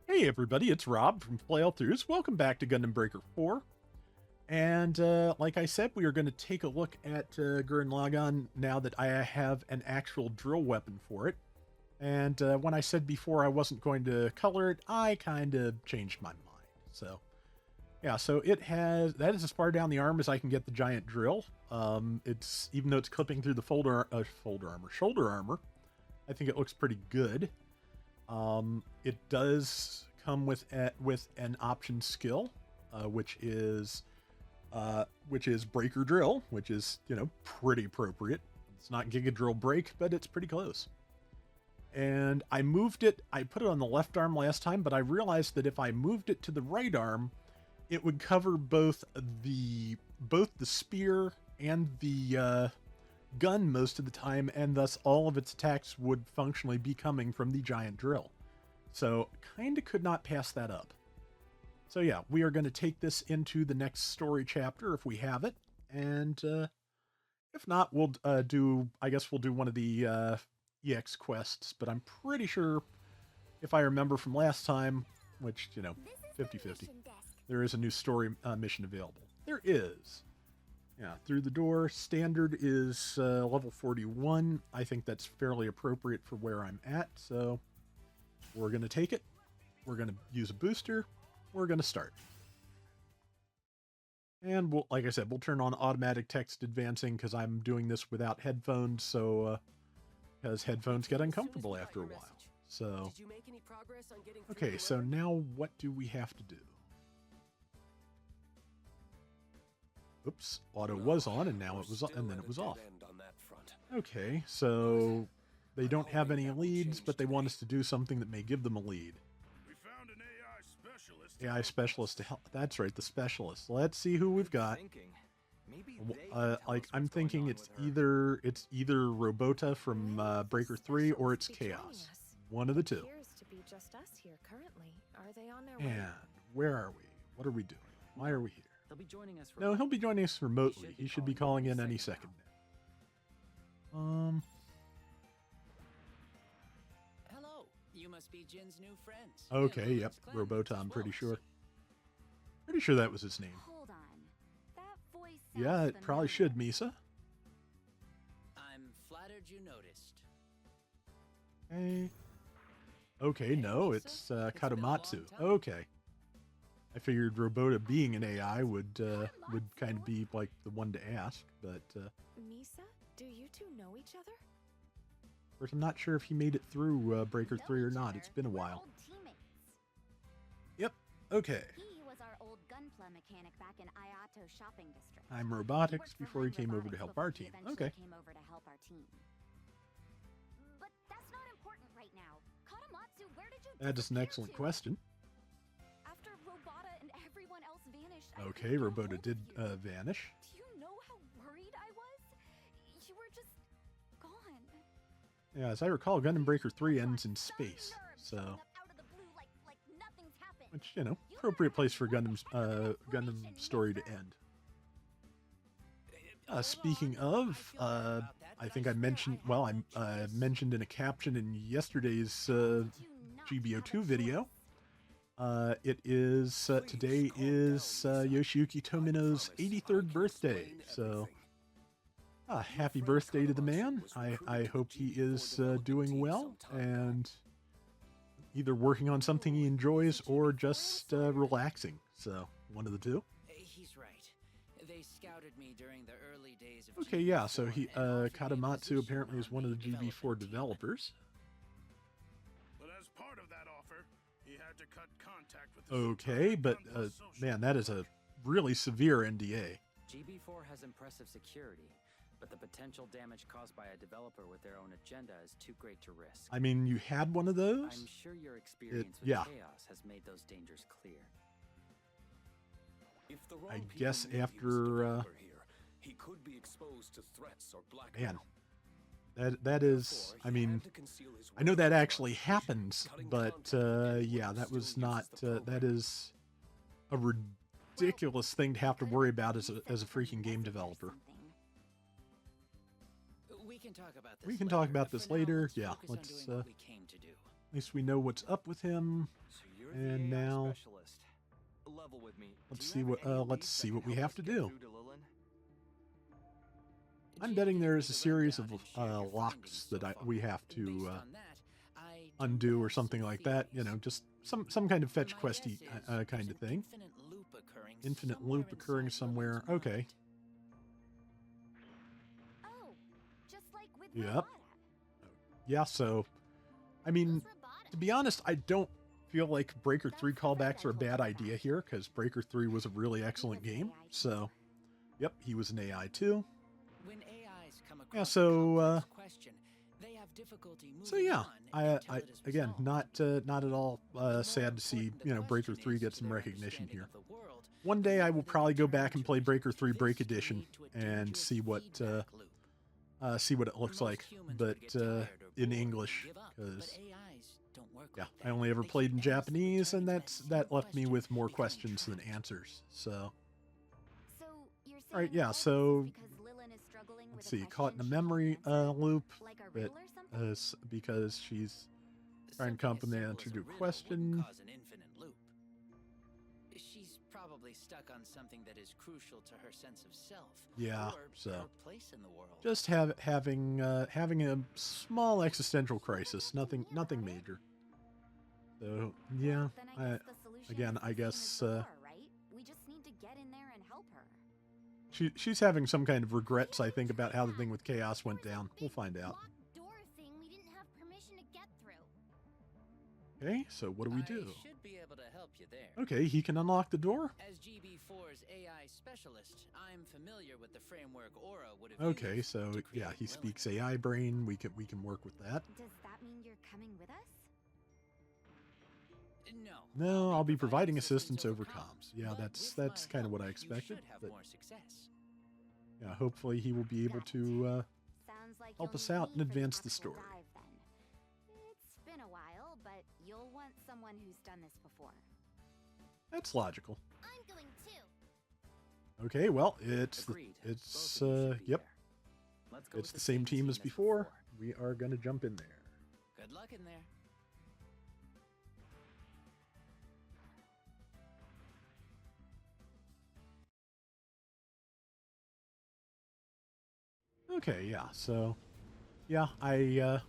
Hey everybody, it's Rob from Flailthroughs. Welcome back to Gundam Breaker 4. And like I said, we are going to take a look at Gurren Lagann now that I have an actual drill weapon for it. And when I said before I wasn't going to color it, I kind of changed my mind. So, yeah, so that is as far down the arm as I can get the giant drill. It's, even though it's clipping through the shoulder armor, I think it looks pretty good. It does come with an option skill, which is Breaker Drill, which is pretty appropriate. It's not Giga Drill Break, but it's pretty close. And I put it on the left arm last time, but I realized that if I moved it to the right arm, it would cover both the spear and the gun most of the time, and thus all of its attacks would functionally be coming from the giant drill. So kind of could not pass that up. So yeah, we are going to take this into the next story chapter if we have it, and if not, we'll do one of the EX quests, but I'm pretty sure, if I remember from last time, which, 50-50, there is a new story mission available. There is. Yeah, through the door. Standard is level 41. I think that's fairly appropriate for where I'm at, so we're going to take it. We're going to use a booster. We're going to start. And we'll, like I said, we'll turn on automatic text advancing because I'm doing this without headphones, so because headphones get uncomfortable after a while. So, okay, so now what do we have to do? Oops, auto was on and now it was, and then it was off. Okay, so they don't have any leads, but they want us to do something that may give them a lead. We found an AI specialist. AI specialist to help. That's right, the specialist. Let's see who we've got. I'm thinking it's either Robota from Breaker 3 or it's Chaos. One of the two. And where are we? What are we doing? Why are we here? No, he'll be joining us remotely. He should be calling in any second now. Hello. You must be Jin's new friends. Okay, yep. Robota, I'm pretty sure. Pretty sure that was his name. Hold on. That voice Yeah, it probably should, Misa. I'm flattered you noticed. Hey. Okay, no, it's Kadomatsu. Okay. I figured Robota being an AI would kind of be like the one to ask, but Misa, do you two know each other? of course I'm not sure if he made it through Breaker 3 or not. It's been a while. Yep. Okay. He was our old gunpla mechanic back in Ayato shopping district. I'm robotics before he came over to help our team. Okay. Came over to help our team. But that's not important right now. Kadomatsu, where did you That is an excellent question. After Robota and everyone else vanished. Okay, Robota did vanish. Do you know how worried I was? You were just gone. Yeah, as I recall, Gundam Breaker 3 ends in space, so which, appropriate place for Gundam story to end. Speaking of, I think I mentioned, well, I mentioned in a caption in yesterday's GBO2 video. It is today is Yoshiyuki Tomino's 83rd birthday, so happy birthday to the man. I hope he is doing well and either working on something he enjoys or just relaxing. So one of the two. He's right. They scouted me during the early days of Okay, yeah. So he Kadomatsu apparently is one of the GB4 developers. But as part of that offer, he had to cut contact with the Okay, but man, that is a really severe NDA. GB4 has impressive security, but the potential damage caused by a developer with their own agenda is too great to risk. I mean, you had one of those? I'm sure your experience with yeah. Chaos has made those dangers clear. If the I wrong guess people knew he was after the developer here, he could be exposed to threats or blackmail. Man, that is, I mean, I know that actually happens, but yeah, that was not, that is a ridiculous thing to have to worry about as a freaking game developer. We can talk about this later. Yeah, Focus on let's doing what we came to do. at least we know what's up with him. And the AI now specialist. Level with me. let's Do see you what have any let's leads see that what can we help have us to get do. through to Lilin? I'm betting there is a series of locks that we have to undo or something like that. You know, just some kind of fetch questy kind of thing. Infinite loop occurring somewhere. Okay. Oh, just like with Yep. Robota. Yeah. So, I mean, to be honest, I don't feel like Breaker 3 callbacks are a bad idea here, because Breaker 3 was a really excellent game. So, yep, he was an AI too. When AIs come across Yeah, a so complex question, they have difficulty moving yeah, on I until it is again resolved. not at all The more sad to see, important the you know, Breaker question 3 is get to some their recognition understanding here. of the world, One the day I more will they probably go turn back and to play it. Breaker 3 Break This could Edition lead to a and dangerous see what feedback loop. see what it looks Most like, humans but would get tired or in bored and English, give up, because but AIs don't work yeah, like I that. only ever They played keep in endlessly Japanese, and returning to that same left me question, with more becoming questions than trapped. answers. So So you're saying all right, all yeah, this is so because Lilin is struggling let's with see, a caught in a question she can't memory answer? loop, Like a but riddle or something? because she's trying to Something come up as with an simple answer as to a riddle question. wouldn't cause an infinite loop. She's probably stuck on something that is crucial to her sense of self. Yeah, or so her place in the world. just having a small existential crisis, nothing major. So yeah, Well, then I guess the solution again, is the I same guess as before, right? We just need to get in there and help her. she's having some kind of regrets, I think, about how the thing with Chaos went down. We'll find out. Locked door thing we didn't have permission to get through. Okay, so what do we do? I should be able to help you there. Okay, he can unlock the door. As GB4's AI specialist, I'm familiar with the framework Aura would have Okay, used so to yeah, create he Lilin. speaks AI brain. We can work with that. Does that mean you're coming with us? No, I'll be providing assistance over comms. Yeah, But that's with my kind of what I help, expected. You should have But more success. yeah, hopefully he will be able to Sounds like help you'll us need out and me for advance the tactical story. dive, then. It's been a while, but you'll want someone who's done this before. That's logical. I'm going too. Okay, well, it's Agreed. it's Both of you should be yep, there. Let's go it's with the same team as before. before. We are gonna jump in there. Good luck in there. Okay, yeah. So, yeah, I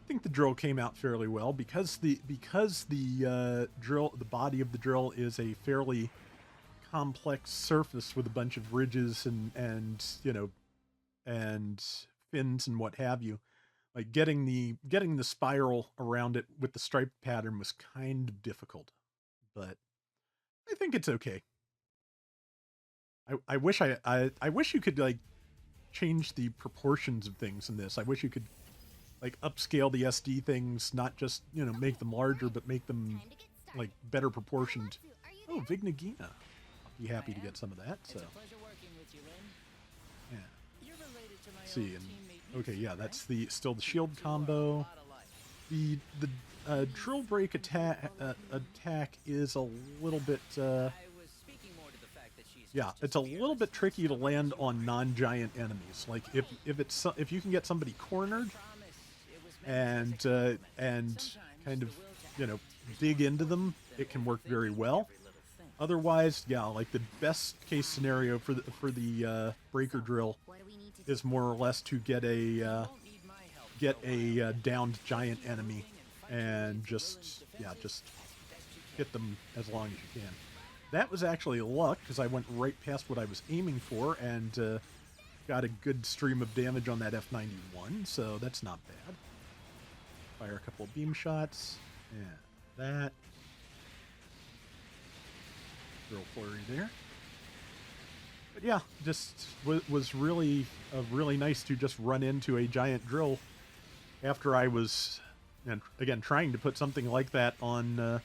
think the drill came out fairly well because the drill, the body of the drill is a fairly complex surface with a bunch of ridges and you know and fins and what have you. Like getting the spiral around it with the stripe pattern was kind of difficult, but I think it's okay. I wish I wish you could like change the proportions of things in this. I wish you could like upscale the SD things, not just, you know, make them larger, but make them Time to get started. like better proportioned. Are you Oh, there? Vignagina. I'll be happy to get some of that. It's So, a pleasure working with you, Lin. yeah. You're related to my See, old and teammate okay, Yuki, yeah, right? that's still the You shield two are a combo. lot alike. The drill break attack is a little bit I was speaking more to the fact that she's yeah, just it's a fearless little bit and tricky to someone land you on are. non-giant enemies. Like if you can get somebody cornered Promise it was meant as a and compliment. kind Sometimes of, the will to you know, act is dig more into them, important it can than work very overthinking well. every little thing. Otherwise, yeah, like the best case scenario for the breaker drill What do we need to do? is more or less to get a You won't need my help for a while. downed giant Keep enemy moving and fight your way and through just Lilin's yeah defenses just as best you can. hit them as long as you can. That was actually luck because I went right past what I was aiming for and got a good stream of damage on that F91, so that's not bad. Fire a couple of beam shots. Yeah, that. Drill flurry there. But yeah, just was really really nice to just run into a giant drill after I was, and again, trying to put something like that on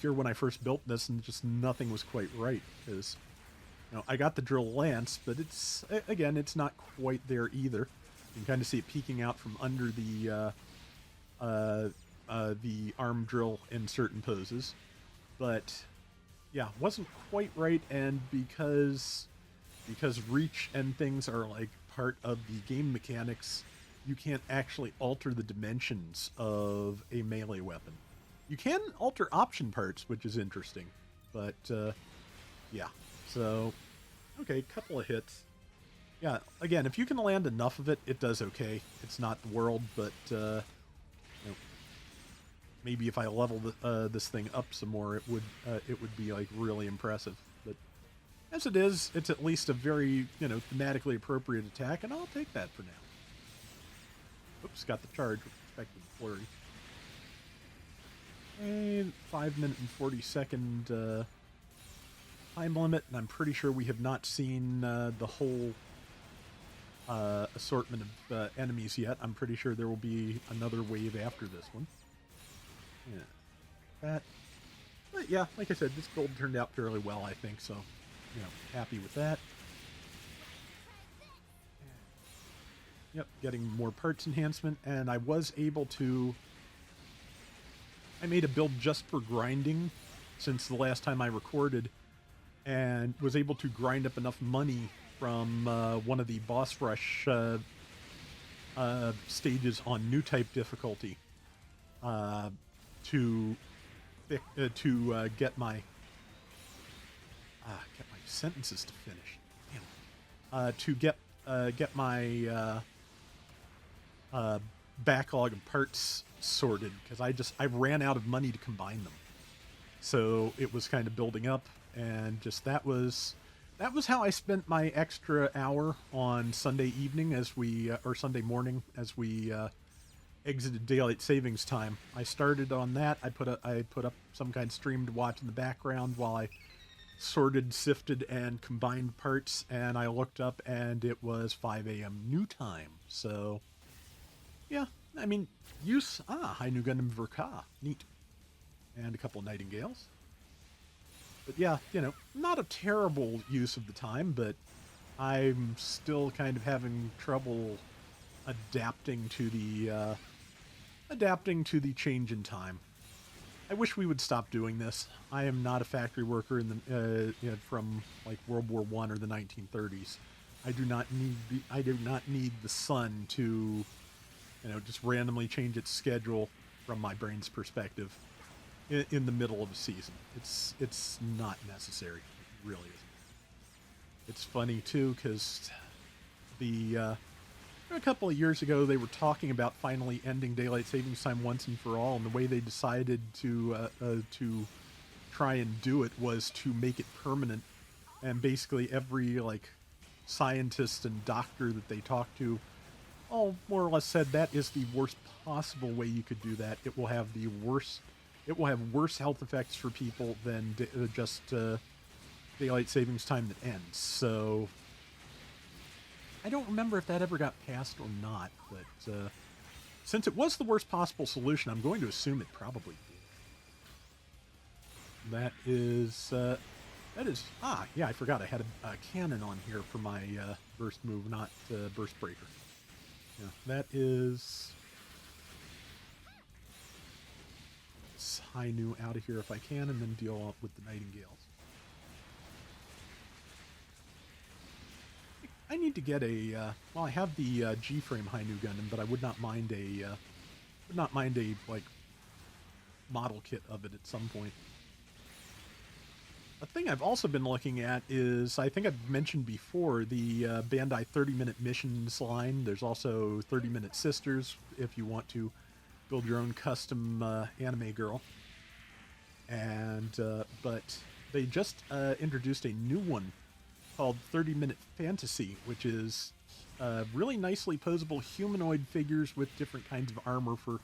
here when I first built this, and just nothing was quite right because, you know, I got the drill lance, but it's again, it's not quite there either. You can kind of see it peeking out from under the arm drill in certain poses, but yeah, wasn't quite right. And because reach and things are like part of the game mechanics, you can't actually alter the dimensions of a melee weapon. You can alter option parts, which is interesting. But, yeah. So, okay, couple of hits. Yeah, again, if you can land enough of it, it does okay. It's not the world, but, you know, maybe if I level this thing up some more, it would be, like, really impressive. But as it is, it's at least a very, you know, thematically appropriate attack, and I'll take that for now. Oops, got the charge with respect to the flurry. And 5 minute and 40-second time limit, and I'm pretty sure we have not seen the whole assortment of enemies yet. I'm pretty sure there will be another wave after this one. Yeah, that. But yeah, like I said, this build turned out fairly well, I think, so, you know, happy with that. Yep, getting more parts enhancement, and I was able to... I made a build just for grinding since the last time I recorded, and was able to grind up enough money from one of the boss rush stages on new type difficulty to get my sentences to finish. Damn. To get my backlog of parts sorted, because I ran out of money to combine them. So it was kind of building up, and just that was how I spent my extra hour on Sunday evening or Sunday morning as we exited daylight savings time. I started on that. I put up some kind of stream to watch in the background while I sorted, sifted, and combined parts, and I looked up and it was 5 a.m. new time. So yeah, I mean, high new Gundam Breaker, neat, and a couple of Nightingales. But yeah, you know, not a terrible use of the time, but I'm still kind of having trouble adapting to the change in time. I wish we would stop doing this. I am not a factory worker in the from like World War I or the 1930s. I do not need the sun to, you know, just randomly change its schedule from my brain's perspective in the middle of a season. It's not necessary. It really isn't. It's funny too, because a couple of years ago they were talking about finally ending daylight savings time once and for all, and the way they decided to try and do it was to make it permanent. And basically every like scientist and doctor that they talked to all more or less said that is the worst possible way you could do that. It will have worse health effects for people than just daylight savings time that ends. So I don't remember if that ever got passed or not, but since it was the worst possible solution, I'm going to assume it probably did. That is, yeah, I forgot I had a cannon on here for my burst move, not burst breaker. Yeah, that is... high new out of here if I can, and then deal with the Nightingales. I need to get a well, I have the G-frame high new Gundam, but I would not mind a like model kit of it at some point. A thing I've also been looking at is, I think I've mentioned before, the Bandai 30-minute missions line. There's also 30-minute sisters if you want to build your own custom anime girl. And but they just introduced a new one called 30-minute Fantasy, which is really nicely posable humanoid figures with different kinds of armor for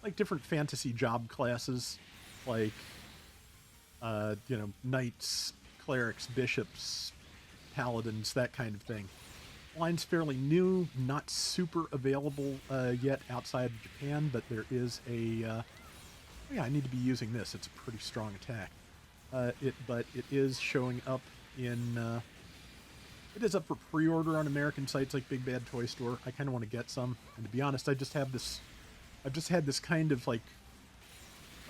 like different fantasy job classes, like you know, knights, clerics, bishops, paladins, that kind of thing. Line's fairly new, not super available yet outside of Japan, but there is a yeah, I need to be using this. It's a pretty strong attack. But it is showing up in it is up for pre-order on American sites like Big Bad Toy Store. I kind of want to get some, and to be honest, I've just had this kind of like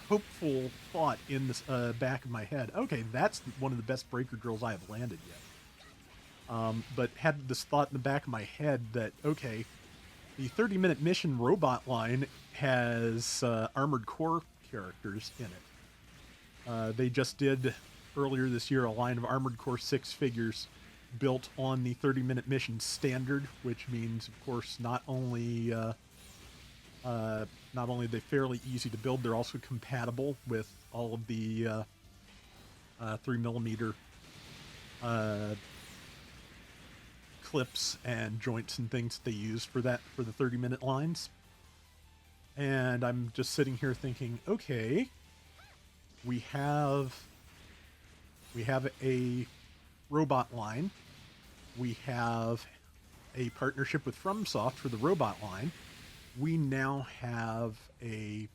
hopeful thought in this back of my head. Okay, that's one of the best breaker drills I have landed yet. But had this thought in the back of my head that, okay, the 30-minute mission robot line has armored core characters in it. They just did earlier this year a line of Armored Core 6 figures built on the 30-minute mission standard, which means, of course, not only are they fairly easy to build, they're also compatible with all of the 3mm clips and joints and things that they use for the 30-minute lines. And I'm just sitting here thinking, okay, we have a robot line. We have a partnership with FromSoft for the robot line. We now have a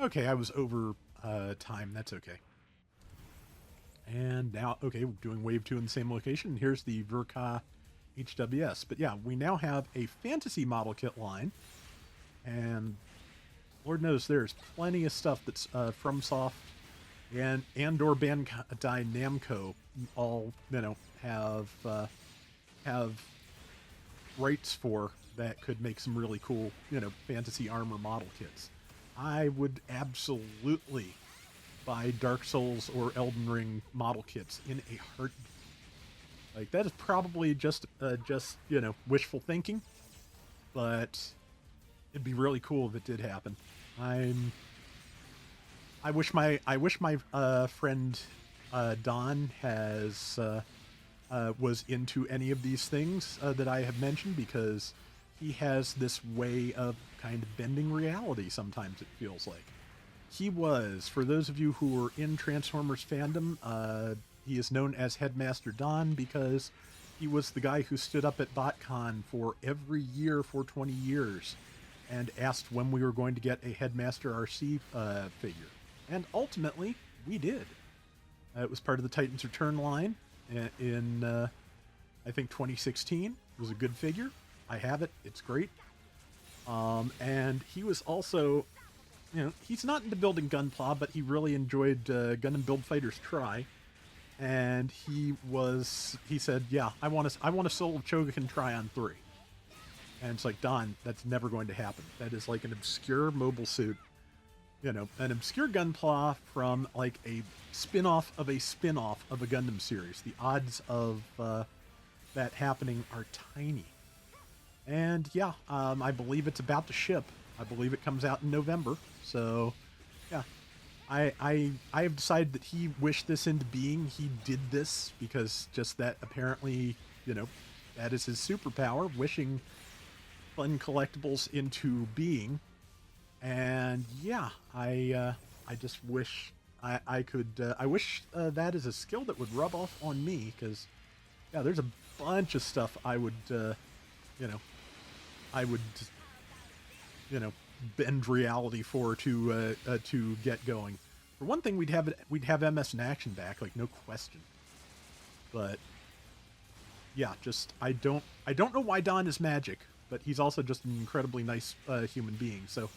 okay, I was over time, that's okay. And now, okay, we're doing Wave 2 in the same location. Here's the Verka HWS. But yeah, we now have a fantasy model kit line. And Lord knows there's plenty of stuff that's FromSoft and or Bandai Namco all, have rights for that could make some really cool, fantasy armor model kits. I would absolutely buy Dark Souls or Elden Ring model kits in a heartbeat. Like, that is probably just wishful thinking, but it'd be really cool if it did happen. I wish my friend Don was into any of these things that I have mentioned, because he has this way of kind of bending reality sometimes, it feels like. He was, for those of you who are in Transformers fandom, he is known as Headmaster Don because he was the guy who stood up at BotCon for every year for 20 years and asked when we were going to get a Headmaster RC figure. And ultimately, we did. It was part of the Titans Return line in I think, 2016. It was a good figure. I have it. It's great. And he was also... he's not into building Gunpla, but he really enjoyed Gundam Build Fighters Try, and he said, "Yeah, I want a Soul Chogokin Tryon 3." And it's like, Don, that's never going to happen. That is like an obscure mobile suit, an obscure Gunpla from like a spin-off of a spin-off of a Gundam series. The odds of that happening are tiny. And yeah, I believe it's about to ship. I believe it comes out in November. So, yeah, I have decided that he wished this into being. He did this because just that apparently, that is his superpower, wishing fun collectibles into being. And yeah, I just wish I could. I wish that is a skill that would rub off on me, because yeah, there's a bunch of stuff I would, bend reality for to get going. For one thing, we'd have MS in Action back, like, no question. But yeah, just I don't know why Don is magic, but he's also just an incredibly nice human being. So,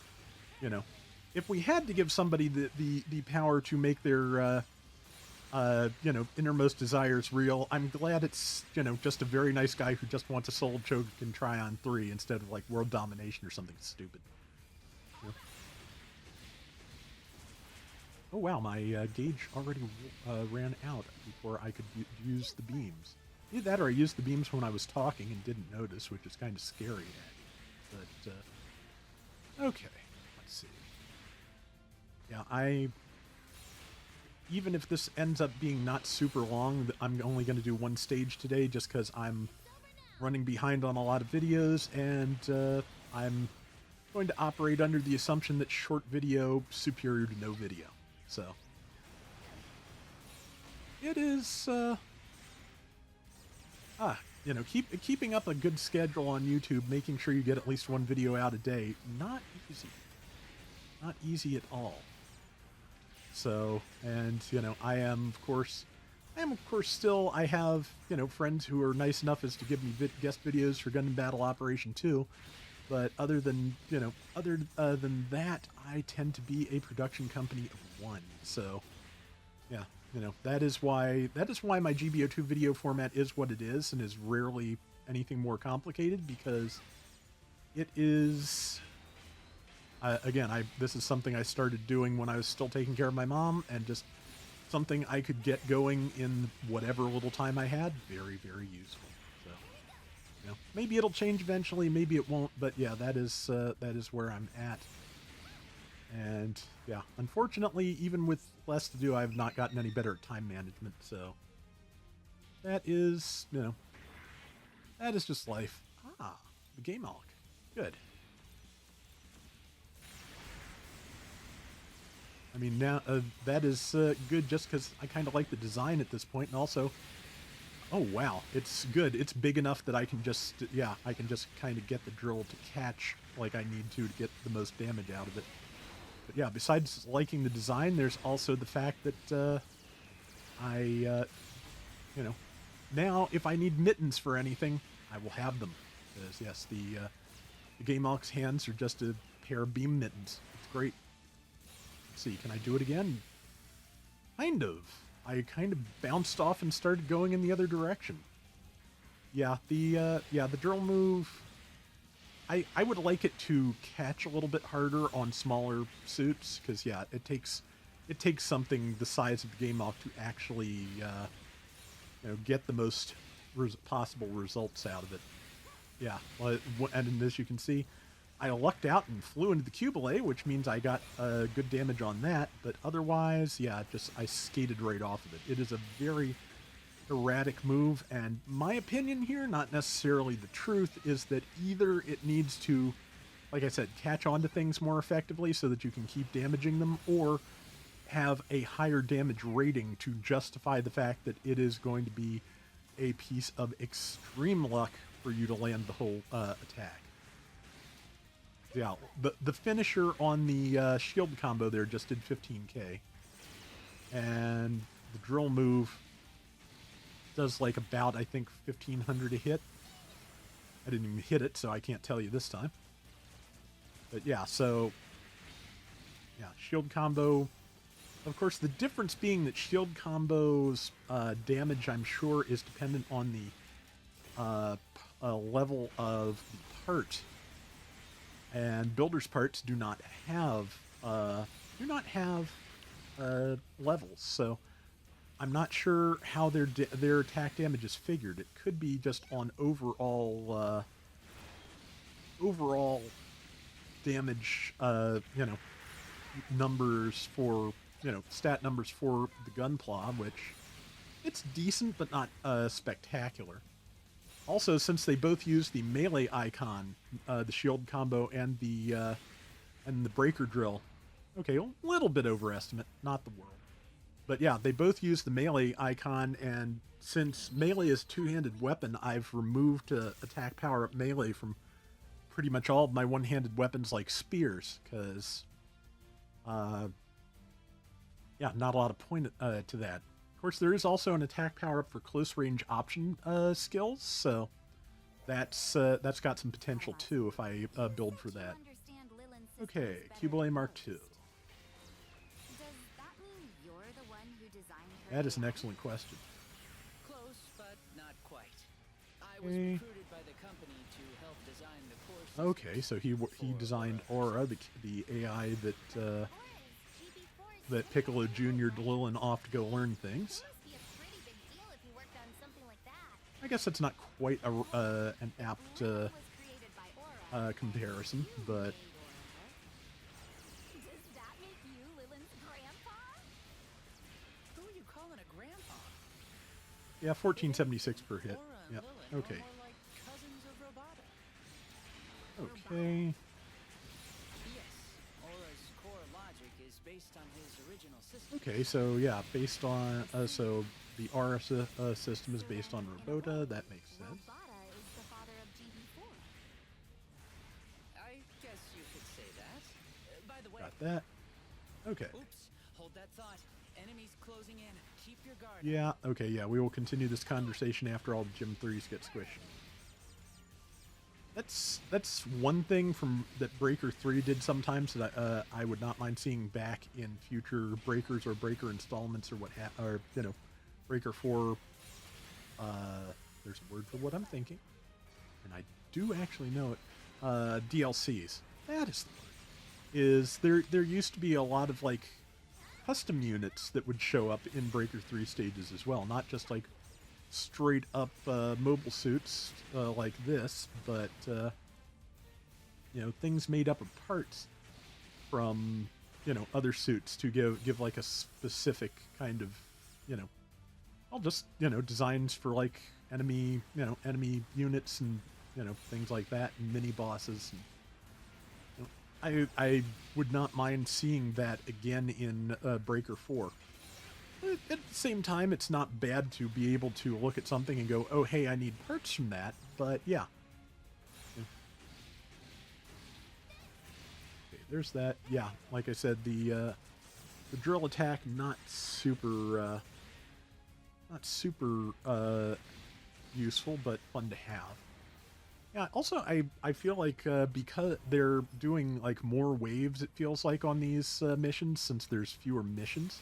if we had to give somebody the power to make their innermost desires real, I'm glad it's just a very nice guy who just wants a Soul Chogokin Tryon 3 instead of like world domination or something stupid. Oh wow, my gauge already ran out before I could use the beams. Either that or I used the beams when I was talking and didn't notice, which is kind of scary. But, okay, let's see. Yeah, even if this ends up being not super long, I'm only going to do one stage today just because I'm running behind on a lot of videos, and I'm going to operate under the assumption that short video superior to no video. So, it is, keeping up a good schedule on YouTube, making sure you get at least one video out a day, not easy. Not easy at all. So, and, I am, of course, still, I have, friends who are nice enough as to give me guest videos for Gundam Battle Operation 2. But other than that, I tend to be a production company of one. So, yeah, that is why my GBO2 video format is what it is and is rarely anything more complicated, because it is This is something I started doing when I was still taking care of my mom, and just something I could get going in whatever little time I had. Very, very useful. So, you know, maybe it'll change eventually, maybe it won't, but yeah, that is where I'm at. And yeah, unfortunately, even with less to do, I've not gotten any better at time management. So that is, you know, that is just life. Ah, the game alc. Good. I mean, now that is good just because I kind of like the design at this point, and also, oh wow, it's good. It's big enough that I can just, yeah, I can just kind of get the drill to catch like I need to get the most damage out of it. But yeah, besides liking the design, there's also the fact that you know, now if I need mittens for anything, I will have them. Because yes, the Game Alc's hands are just a pair of beam mittens. It's great. Let's see, can I do it again? Kind of. I kind of bounced off and started going in the other direction. Yeah, the drill move, I would like it to catch a little bit harder on smaller suits, because yeah, it takes something the size of the Game Alc to actually you know, get the most possible results out of it. Yeah, well, and as you can see, I lucked out and flew into the Cubalay, which means I got good damage on that, but otherwise, yeah, just I skated right off of it. It is a very erratic move, and my opinion here, not necessarily the truth, is that either it needs to, like I said, catch on to things more effectively so that you can keep damaging them, or have a higher damage rating to justify the fact that it is going to be a piece of extreme luck for you to land the whole attack. Yeah, the finisher on the shield combo there just did 15k. And the drill move does like about, I think, 1500 a hit. I didn't even hit it, so I can't tell you this time. But yeah, so yeah, shield combo. Of course, the difference being that shield combos damage, I'm sure, is dependent on the level of the part. And builders' parts do not have levels, so I'm not sure how their attack damage is figured. It could be just on overall damage, you know, numbers for, you know, stat numbers for the Gunpla, which it's decent but not spectacular. Also, since they both use the melee icon, the shield combo and the breaker drill, okay, a little bit overestimate, not the world. But yeah, they both use the melee icon, and since melee is two-handed weapon, I've removed attack power-up melee from pretty much all of my one-handed weapons like spears, because, yeah, not a lot of point to that. Of course, there is also an attack power-up for close-range option skills, so that's got some potential too if I build for that. Okay, Cubalay Mark II. That is an excellent question. Close, but not quite. I was recruited by the company to help design the course. Okay, so he designed Aura, the AI that Piccolo Jr. Lilin off to go learn things. I guess that's not quite an apt comparison, but yeah, 1476 per hit. Yeah. Okay. Okay. Okay, so yeah, based on so the Aura system is based on Robota. That makes sense. I guess you could say that. By the way. Got that. Okay. Oops. Hold that thought. Enemies closing in. Keep your guard. Yeah, okay, yeah, we will continue this conversation after all the Gym 3s get squished. That's one thing from that Breaker 3 did sometimes that I would not mind seeing back in future Breakers or Breaker installments or or you know, Breaker 4. There's a word for what I'm thinking, and I do actually know it. DLCs. That is the word. is there used to be a lot of like custom units that would show up in Breaker 3 stages as well, not just like straight up mobile suits like this, but you know, things made up of parts from, you know, other suits to give like a specific kind of, you know, I'll just, you know, designs for like enemy units and, you know, things like that, and mini bosses. And, you know, I would not mind seeing that again in Breaker 4. At the same time, it's not bad to be able to look at something and go, oh, hey, I need parts from that, but yeah. Okay, there's that. Yeah, like I said, the drill attack, not super useful, but fun to have. Yeah, also, I feel like because they're doing like more waves, it feels like, on these missions, since there's fewer missions.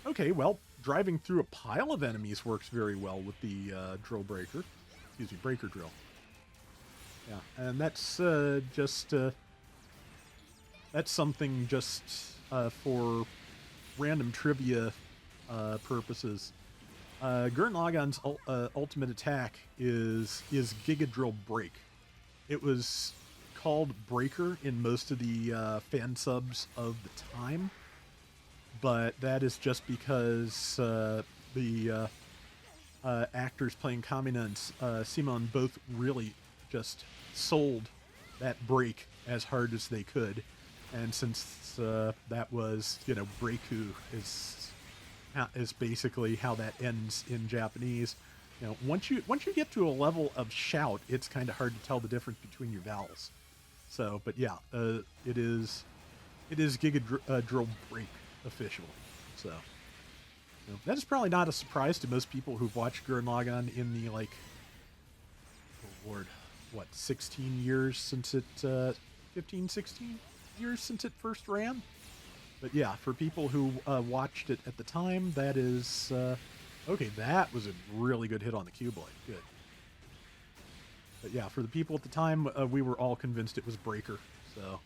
Okay, well, driving through a pile of enemies works very well with the drill breaker. Excuse me, breaker drill. Yeah, and that's that's something just for random trivia purposes. Gurren Lagann's ultimate attack is Giga Drill Break. It was called Breaker in most of the fan subs of the time, but that is just because the actors playing Kamina and Simon both really just sold that break as hard as they could, and since that was, you know, Breaku is basically how that ends in Japanese. You know, once you get to a level of shout, it's kind of hard to tell the difference between your vowels. So, but yeah, it is Giga Drill Break officially. So, you know, that is probably not a surprise to most people who've watched Gurren Lagann in the, like, oh Lord, what, 16 years since it 15, 16 years since it first ran. But yeah, for people who watched it at the time, that is... okay, that was a really good hit on the Cuboid. Good. But yeah, for the people at the time, we were all convinced it was Breaker. So...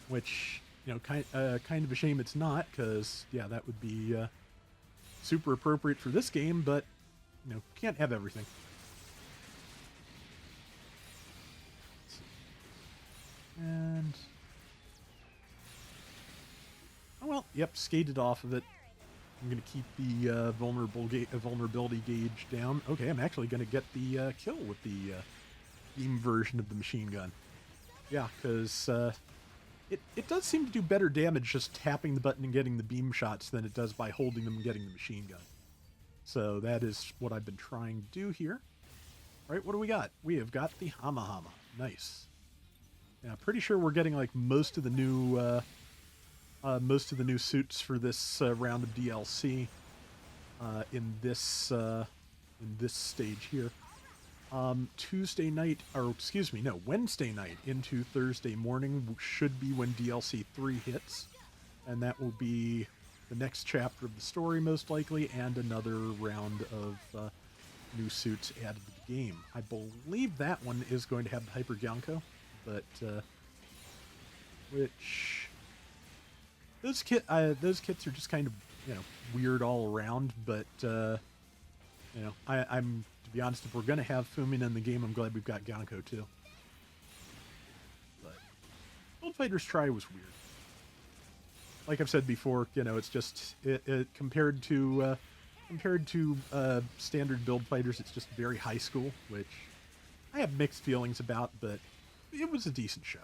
which, you know, kind of a shame it's not, because, yeah, that would be super appropriate for this game, but, you know, can't have everything. And... oh, well, yep, skated off of it. I'm going to keep the vulnerability gauge down. Okay, I'm actually going to get the kill with the beam version of the machine gun. Yeah, because it does seem to do better damage just tapping the button and getting the beam shots than it does by holding them and getting the machine gun. So that is what I've been trying to do here. All right, what do we got? We have got the Hama Hama. Nice. Yeah, pretty sure we're getting like most of the new suits for this round of DLC in this stage here. Tuesday night, or excuse me, no, Wednesday night into Thursday morning should be when DLC 3 hits, and that will be the next chapter of the story most likely, and another round of new suits added to the game. I believe that one is going to have the Hyper Gyanko, but which those kits are just kind of, you know, weird all around, but you know, I'm to be honest, if we're gonna have Fumina in the game, I'm glad we've got Gyanko too. But Build Fighters Try was weird. Like I've said before, you know, it's just compared to standard Build Fighters, it's just very high school, which I have mixed feelings about, but it was a decent show.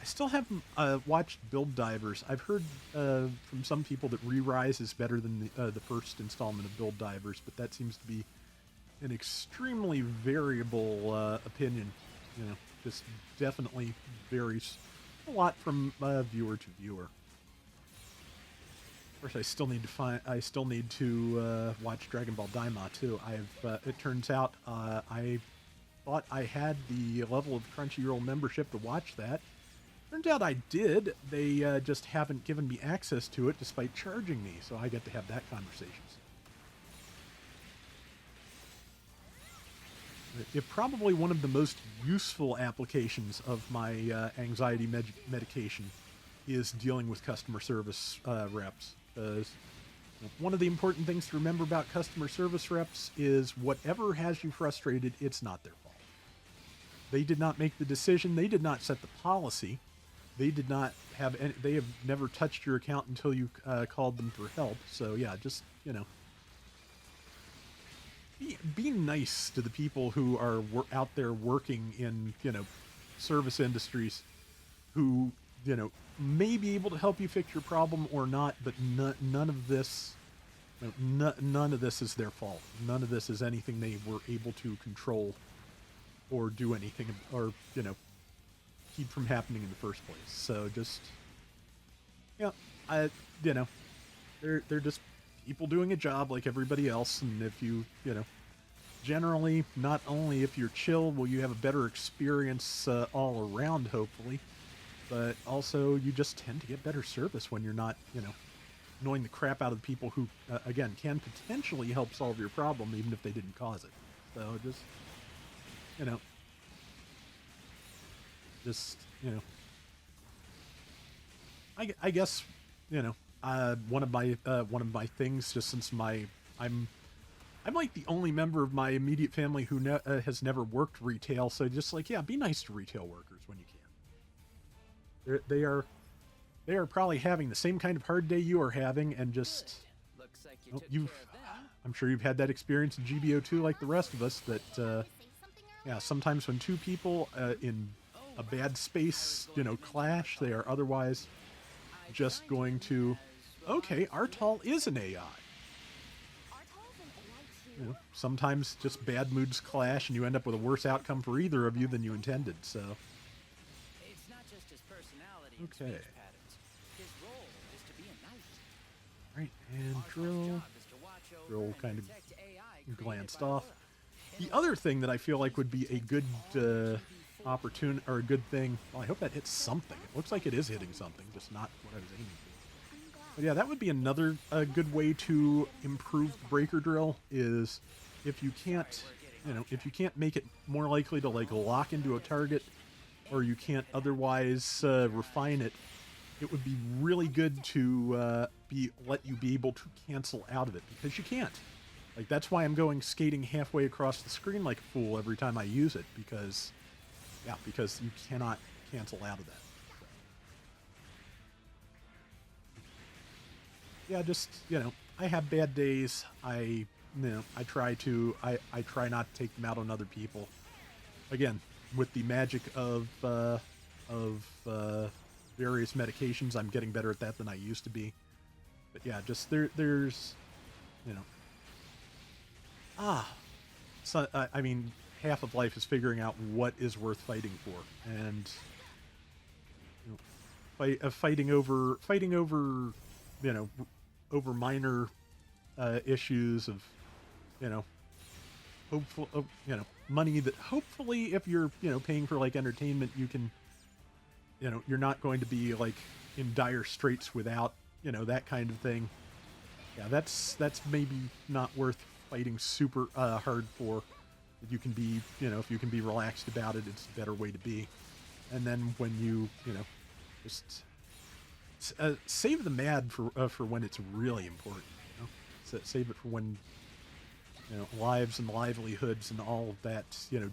I still haven't watched Build Divers. I've heard from some people that Re-Rise is better than the first installment of Build Divers, but that seems to be an extremely variable opinion. You know, just definitely varies a lot from viewer to viewer. Of course, I still need to watch Dragon Ball Daima too. It turns out I thought I had the level of Crunchyroll membership to watch that. Turns out I did. They just haven't given me access to it despite charging me, so I get to have that conversation. if probably one of the most useful applications of my anxiety medication is dealing with customer service reps. Because one of the important things to remember about customer service reps is whatever has you frustrated, it's not their fault. They did not make the decision. They did not set the policy. They did not have any, they have never touched your account until you called them for help. So yeah, just, be nice to the people who are out there working in, service industries who, may be able to help you fix your problem or not, but none of this, none of this is their fault. None of this is anything they were able to control or do anything, or, keep from happening in the first place. So just, they're just people doing a job like everybody else. And if you, generally, not only if you're chill, will you have a better experience all around, hopefully, but also you just tend to get better service when you're not, annoying the crap out of people who, again, can potentially help solve your problem even if they didn't cause it. So just, I guess, one of my things, just since I'm like the only member of my immediate family who has never worked retail, so just like, be nice to retail workers when you can. They are probably having the same kind of hard day you are having, and just, Looks like you took care of them. I'm sure you've had that experience in GBO2 like the rest of us, that, sometimes when two people in a bad space, clash, they are otherwise just going to, okay, Artal is an AI. Sometimes just bad moods clash and you end up with a worse outcome for either of you than you intended, so. It's not just his personality and Okay. speech patterns. His role is to be a knight. Right, and Artal's drill. job is to watch over Drill and kind of protect AI created glanced by off. Aura. The other thing that I feel like would be a good opportunity, or a good thing, well, I hope that hits something. It looks like it is hitting something, just not what I was aiming for. But yeah, that would be another good way to improve the breaker drill, is if you can't, if you can't make it more likely to like lock into a target, or you can't otherwise refine it, it would be really good to let you be able to cancel out of it, because you can't. Like, that's why I'm going skating halfway across the screen like a fool every time I use it, because you cannot cancel out of that. Yeah, just, I have bad days. I try not to take them out on other people. Again, with the magic of various medications, I'm getting better at that than I used to be. But yeah, just there's, so, I mean, half of life is figuring out what is worth fighting for, and fighting over over minor issues of, hopeful, money that hopefully, if you're paying for like entertainment, you can, you're not going to be like in dire straits without, that kind of thing. Yeah, that's maybe not worth fighting super hard for. If you can be, if you can be relaxed about it, it's a better way to be. And then when you, just save the mad for when it's really important. Save it for when, lives and livelihoods and all of that,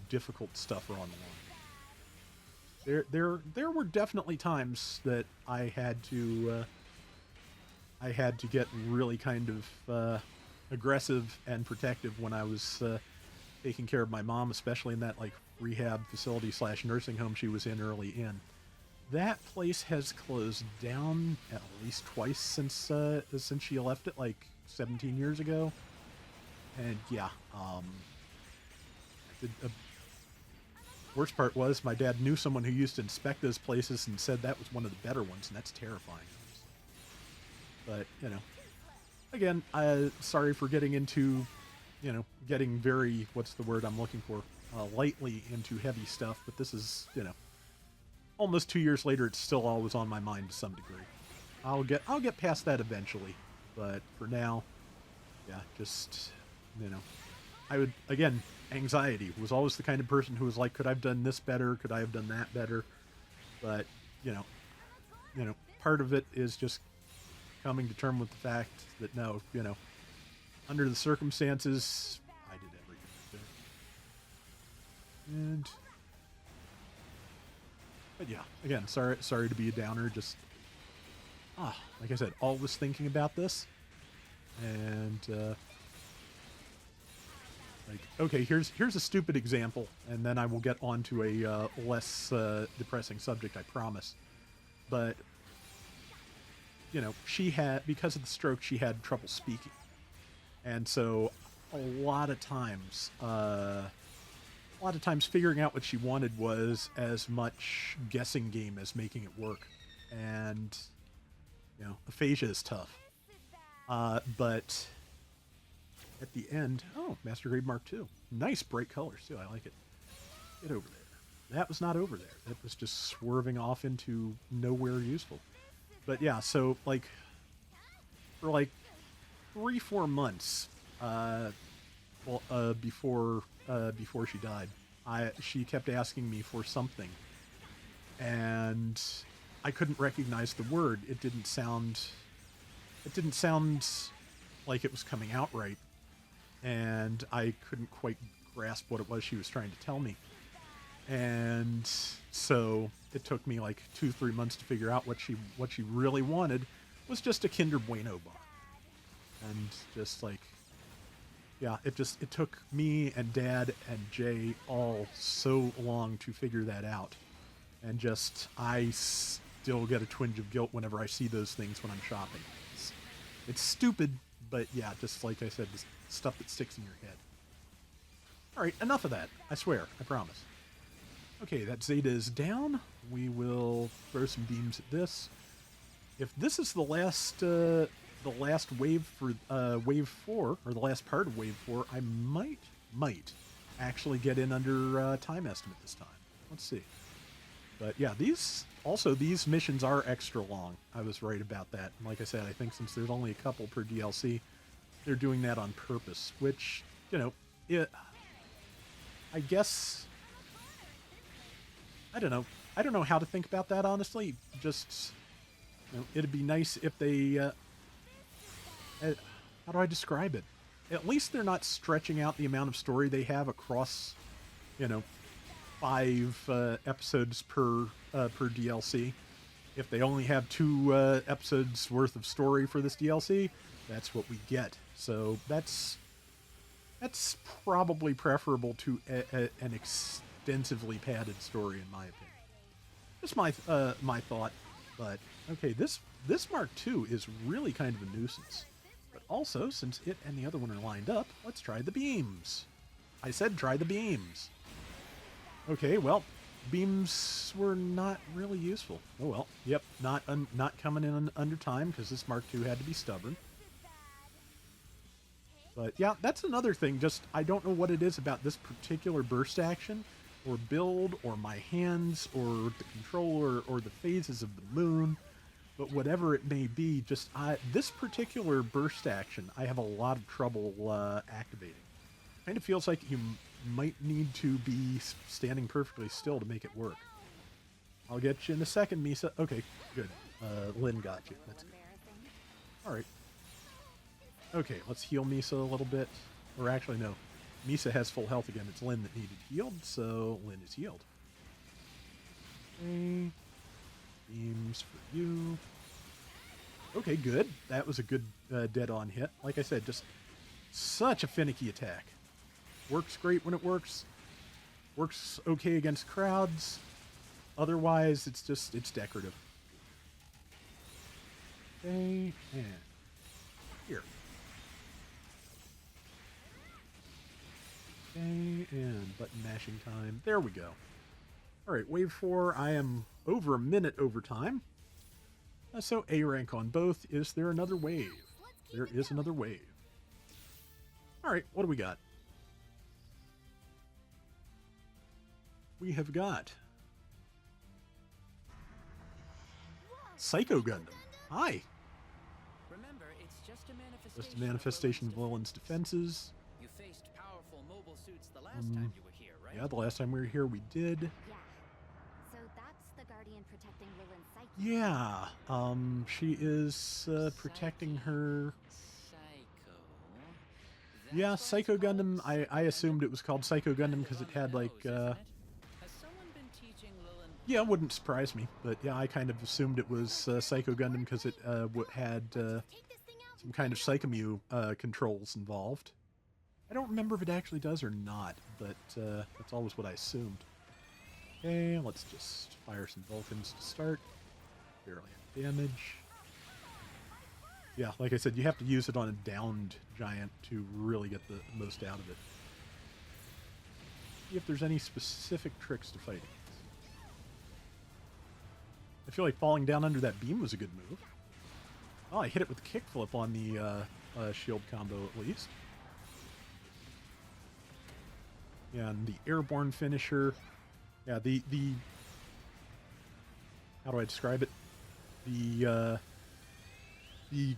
difficult stuff are on the line. There were definitely times that I had to get really kind of aggressive and protective when I was taking care of my mom, especially in that like rehab facility / nursing home she was in early in. That place has closed down at least twice since she left it like 17 years ago. And yeah, the worst part was my dad knew someone who used to inspect those places and said that was one of the better ones, and that's terrifying. But, again, sorry for getting into, getting very, what's the word I'm looking for, lightly into heavy stuff, but this is, almost 2 years later, it's still always on my mind to some degree. I'll get past that eventually, but for now, yeah, just, I would, again, anxiety. Was always the kind of person who was like, could I have done this better? Could I have done that better? But, you know, part of it is just coming to terms with the fact that no, you know, under the circumstances, I did everything I could. And, but yeah, again, sorry to be a downer. Just, like I said, always thinking about this. And, like, okay, here's a stupid example, and then I will get on to a less depressing subject, I promise. But, you know, because of the stroke, she had trouble speaking. And so a lot of times figuring out what she wanted was as much guessing game as making it work. And, you know, aphasia is tough. But at the end, Master Grade Mark II. Nice bright colors too, I like it. Get over there. That was not over there. That was just swerving off into nowhere useful. But yeah, so like, for like 3-4 months, before she died, she kept asking me for something, and I couldn't recognize the word. It didn't sound like it was coming out right, and I couldn't quite grasp what it was she was trying to tell me. And so it took me like 2-3 months to figure out what she really wanted was just a Kinder Bueno bar. And just like, yeah, it took me and Dad and Jay all so long to figure that out. And just, I still get a twinge of guilt whenever I see those things when I'm shopping. It's stupid, but yeah, just like I said, this stuff that sticks in your head. Alright, enough of that. I swear. I promise. Okay, that Zeta is down. We will throw some beams at this. If this is the last wave for Wave 4, or the last part of Wave 4, I might actually get in under time estimate this time. Let's see. But yeah, these missions are extra long. I was right about that. And like I said, I think since there's only a couple per DLC, they're doing that on purpose, which, you know, I guess, I don't know. I don't know how to think about that, honestly. Just, you know, it'd be nice if they, how do I describe it? At least they're not stretching out the amount of story they have across, you know, 5 episodes per DLC. If they only have 2 episodes worth of story for this DLC, that's what we get. So that's probably preferable to an extensively padded story, in my opinion. Just my thought. But okay, this Mark II is really kind of a nuisance. But also, since it and the other one are lined up, let's try the beams. I said try the beams. Okay, well, beams were not really useful. Oh well, yep, not coming in under time because this Mark II had to be stubborn. But yeah, that's another thing. Just, I don't know what it is about this particular burst action, or build, or my hands, or the controller, or the phases of the moon. But whatever it may be, just this particular burst action, I have a lot of trouble activating. Kind of feels like you might need to be standing perfectly still to make it work. I'll get you in a second, Misa. Okay, good. Lin got you. That's good. Alright. Okay, let's heal Misa a little bit. Or actually, no. Misa has full health again. It's Lin that needed healed, so Lin is healed. Okay. Beams for you. Okay, good. That was a good dead-on hit. Like I said, just such a finicky attack. Works great when it works. Works okay against crowds. Otherwise, it's decorative. Okay, and here. Okay, and button mashing time. There we go. Alright, Wave 4, I am over a minute over time. So A rank on both. Is there another wave? There is another wave. Alright, what do we got? We have got Psycho Gundam. Hi. Remember, it's just a manifestation. Just a manifestation of Lilin's defenses. You faced powerful mobile suits the last time you were here, right? Yeah, the last time we were here, we did. Yeah. So that's the guardian protecting Lilin's psyche. Yeah, she is protecting her. Psycho. Yeah, That's what Psycho it's called, Gundam. I Psycho assumed it was called Psycho Gundam because it had like. Has someone been teaching Lilin? Yeah, it wouldn't surprise me, but yeah, I kind of assumed it was Psycho Gundam because it had Take this thing out. some kind of Psychomu controls involved. I don't remember if it actually does or not, but that's always what I assumed. Okay, let's just fire some Vulcans to start. Barely have damage. Yeah, like I said, you have to use it on a downed giant to really get the most out of it. See if there's any specific tricks to fighting. I feel like falling down under that beam was a good move. Oh, I hit it with the kickflip on the shield combo at least. Yeah, and the airborne finisher. Yeah, the how do I describe it? The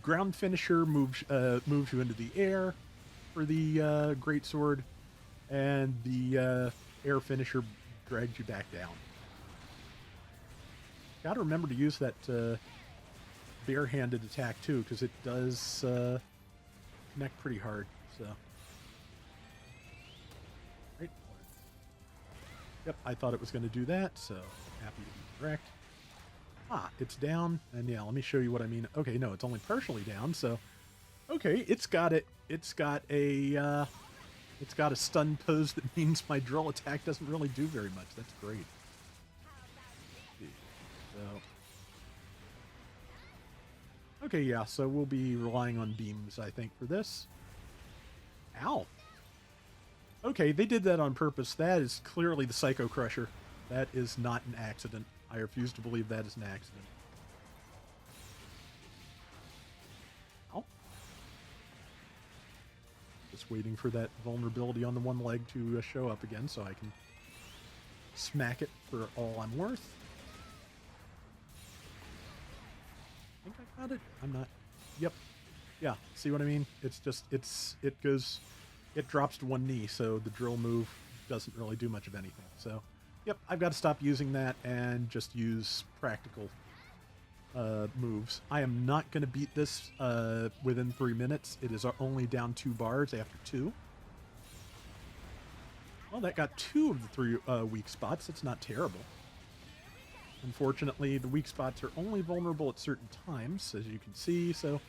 ground finisher moves you into the air for the greatsword, and the air finisher drags you back down. Got to remember to use that bare-handed attack too, because it does connect pretty hard. So, right. Yep, I thought it was going to do that, so happy to be correct. Ah, it's down, and yeah, let me show you what I mean. Okay, no, it's only partially down, so okay, it's got a stun pose that means my drill attack doesn't really do very much. That's great. So, okay, yeah, so we'll be relying on beams, I think, for this. Ow. Okay, they did that on purpose. That is clearly the Psycho Crusher. That is not an accident. I refuse to believe that is an accident. Ow. Just waiting for that vulnerability on the one leg to show up again so I can smack it for all I'm worth. I think I got it. I'm not. Yep. Yeah. See what I mean? It's just, it drops to one knee, so the drill move doesn't really do much of anything. So, yep, I've got to stop using that and just use practical moves. I am not going to beat this within 3 minutes. It is only down 2 bars after 2. Well, that got 2 of the 3 weak spots. That's not terrible. Unfortunately, the weak spots are only vulnerable at certain times, as you can see, so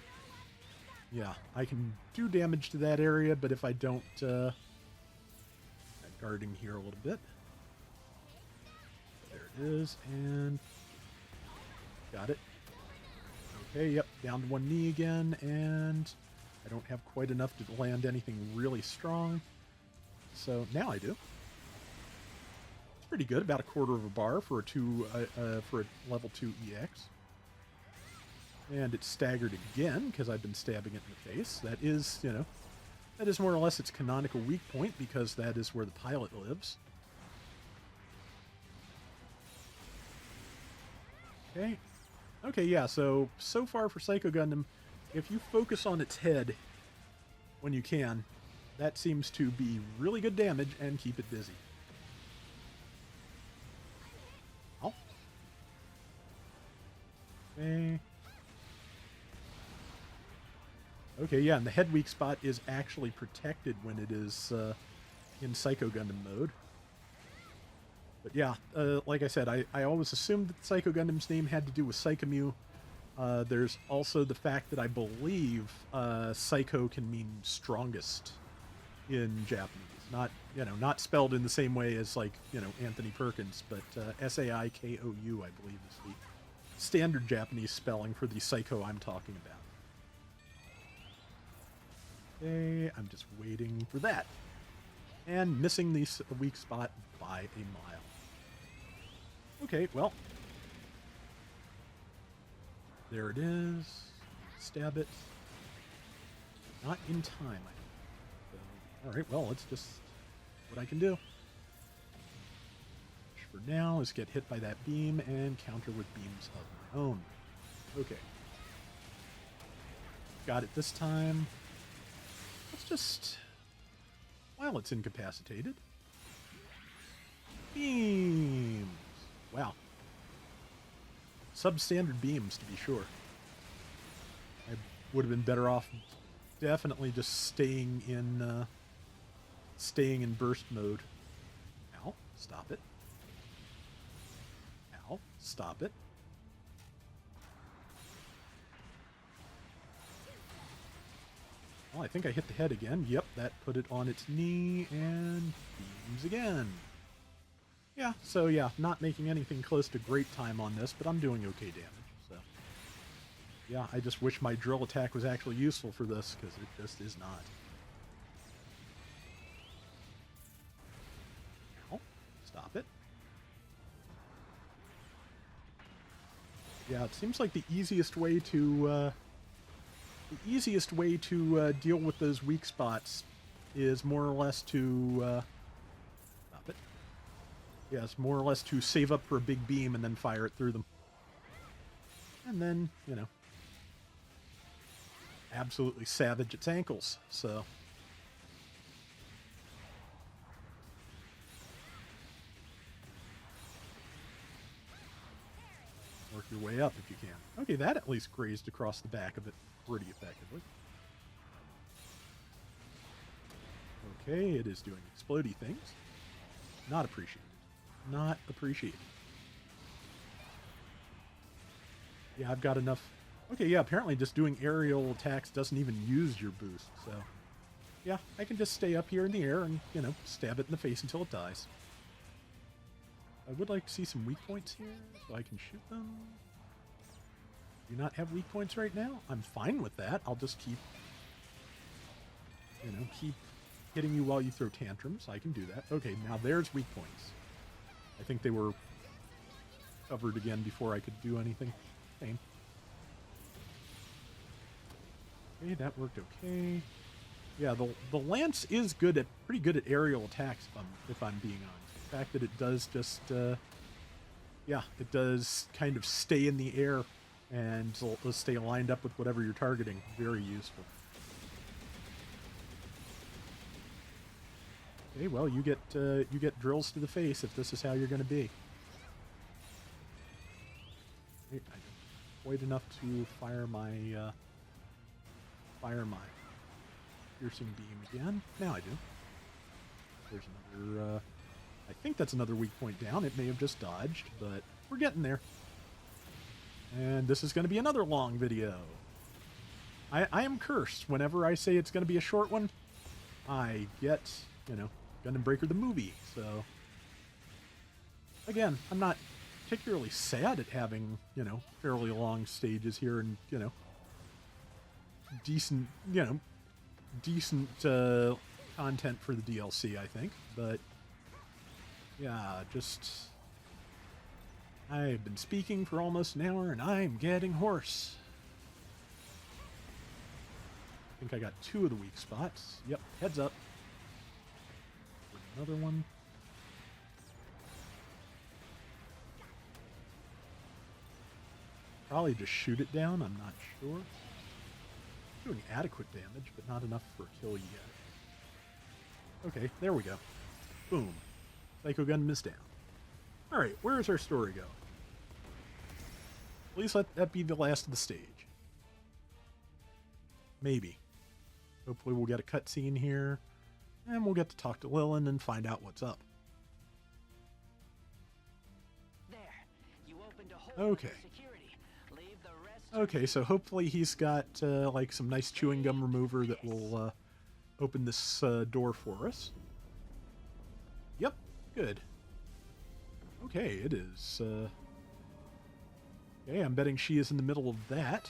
yeah, I can do damage to that area, but if I don't, guarding here a little bit. There it is, and got it. Okay, yep, down to one knee again, and I don't have quite enough to land anything really strong, so now I do. It's pretty good, about 1/4 of a bar for a level 2 EX. And it's staggered again, because I've been stabbing it in the face. That is, you know, that is more or less its canonical weak point, because that is where the pilot lives. Okay. Okay, yeah, so far for Psycho Gundam, if you focus on its head when you can, that seems to be really good damage and keep it busy. Oh. Okay. Okay, yeah, and the head weak spot is actually protected when it is in Psycho Gundam mode. But yeah, like I said, I always assumed that Psycho Gundam's name had to do with Psychomu. There's also the fact that I believe Psycho can mean strongest in Japanese. Not, you know, not spelled in the same way as, like, you know, Anthony Perkins, but S-A-I-K-O-U, I believe, is the standard Japanese spelling for the Psycho I'm talking about. Okay, I'm just waiting for that. And missing the weak spot by a mile. Okay, well. There it is. Stab it. Not in time, I don't think. So, alright, well, let's just what I can do. Which for now is get hit by that beam and counter with beams of my own. Okay. Got it this time. while it's incapacitated. Beams! Wow. Substandard beams, to be sure. I would have been better off definitely just staying in burst mode. Ow, stop it. Ow, stop it. Well, I think I hit the head again. Yep, that put it on its knee, and beams again. Yeah, so yeah, not making anything close to great time on this, but I'm doing okay damage, so. Yeah, I just wish my drill attack was actually useful for this, because it just is not. Ow, stop it. Yeah, it seems like the easiest way to deal with those weak spots is more or less to stop it. Yeah, it's more or less to save up for a big beam and then fire it through them. And then, you know, absolutely savage its ankles, so. Work your way up if you can. Okay, that at least grazed across the back of it pretty effectively. Okay, it is doing explodey things. Not appreciated. Not appreciated. Yeah, I've got enough. Okay, yeah, apparently just doing aerial attacks doesn't even use your boost, so. Yeah, I can just stay up here in the air and, you know, stab it in the face until it dies. I would like to see some weak points here, so I can shoot them. Do not have weak points right now? I'm fine with that. I'll just keep, you know, keep hitting you while you throw tantrums. I can do that. Okay, now there's weak points. I think they were covered again before I could do anything. Same. Okay, that worked okay. Yeah, the lance is pretty good at aerial attacks if I'm being honest. The fact that it does just yeah, it does kind of stay in the air and stay lined up with whatever you're targeting. Very useful. Okay, well, you get drills to the face if this is how you're going to be. Okay, I don't quite enough to fire my piercing beam again. Now I do. There's another. I think that's another weak point down. It may have just dodged, but we're getting there. And this is going to be another long video. I am cursed. Whenever I say it's going to be a short one, I get, you know, Gundam Breaker the movie. So, again, I'm not particularly sad at having, you know, fairly long stages here and, you know, decent content for the DLC, I think. But, yeah, just... I've been speaking for almost an hour, and I'm getting hoarse. I think I got 2 of the weak spots. Yep, heads up. Another one. Probably just shoot it down, I'm not sure. Doing adequate damage, but not enough for a kill yet. Okay, there we go. Boom. Psycho Gundam is down. Alright, where is our story going? Please let that be the last of the stage. Maybe. Hopefully we'll get a cutscene here, and we'll get to talk to Lilin and find out what's up. There. You opened a hole Okay. for security. Leave the rest Okay, so hopefully he's got like some nice chewing gum remover that will open this door for us. Yep, good. Okay, it is. Okay, I'm betting she is in the middle of that.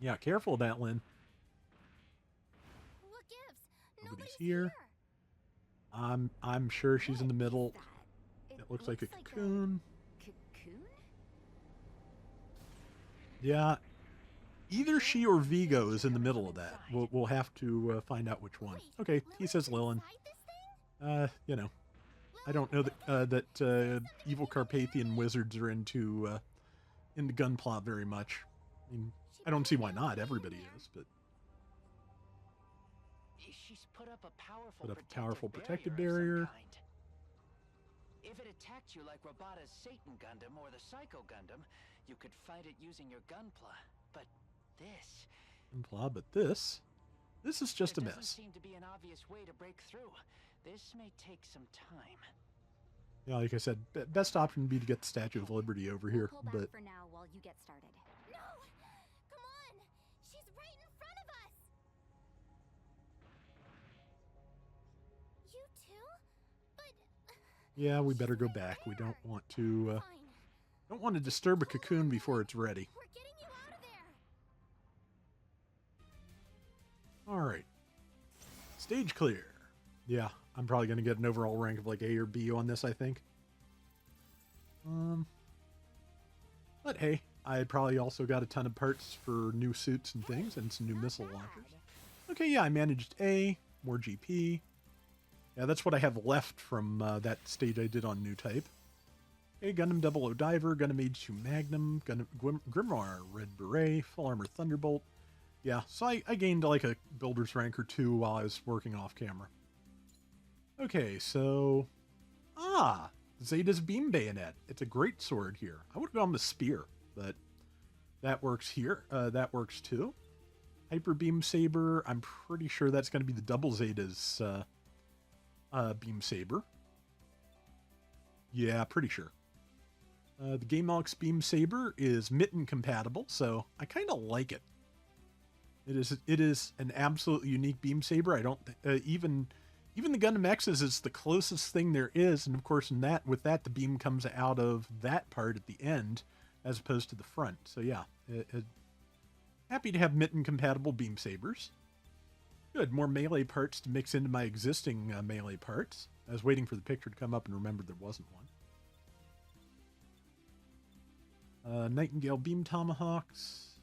Yeah, careful of that, Lynn. What gives? Nobody's here. I'm sure she's in the middle. It looks like a cocoon. Cocoon? Yeah, either she or Vigo is in the middle of that. We'll have to find out which one. Okay, he says Lilin. You know, I don't know that evil Carpathian wizards are into Gunpla very much. I mean, I don't see why not. Everybody is, but Is she She's put up a powerful protective barrier. barrier. Of some kind. If it attacked you like Robata's Satan Gundam or the Psycho Gundam, you could fight it using your Gunpla. But this... But this is just a there doesn't mess. seem to be an obvious way to break through. This may take some time. Yeah, like I said, best option would be to get the Statue of Liberty over here, We'll pull back but for now while you get started. No! Come on! She's right in front of us! You too? But... yeah, we better go back. We don't want to Fine. disturb a cocoon before it's ready. We're getting you out of there! All right. Stage clear. Yeah, I'm probably going to get an overall rank of like A or B on this, I think. But hey, I probably also got a ton of parts for new suits and things and some new missile launchers. Okay, yeah, I managed A, more GP. Yeah, that's what I have left from that stage I did on new type. Okay, Gundam 00 Diver, Gundam Age 2 Magnum, Gundam Grimoire Red Beret, Full Armor Thunderbolt. Yeah, so I gained like a builder's rank or two while I was working off camera. Okay, so... Zeta's Beam Bayonet. It's a great sword here. I would have gone with Spear, but that works here. That works too. Hyper Beam Saber. I'm pretty sure that's going to be the double Zeta's Beam Saber. Yeah, pretty sure. The Gamelox Beam Saber is mitten compatible, so I kind of like it. It is an absolutely unique beam saber. I don't even the Gundam X's is the closest thing there is, and of course with that the beam comes out of that part at the end as opposed to the front. So yeah, happy to have mitten compatible beam sabers. Good, more melee parts to mix into my existing melee parts. I was waiting for the picture to come up and remembered there wasn't one. Nightingale beam tomahawks.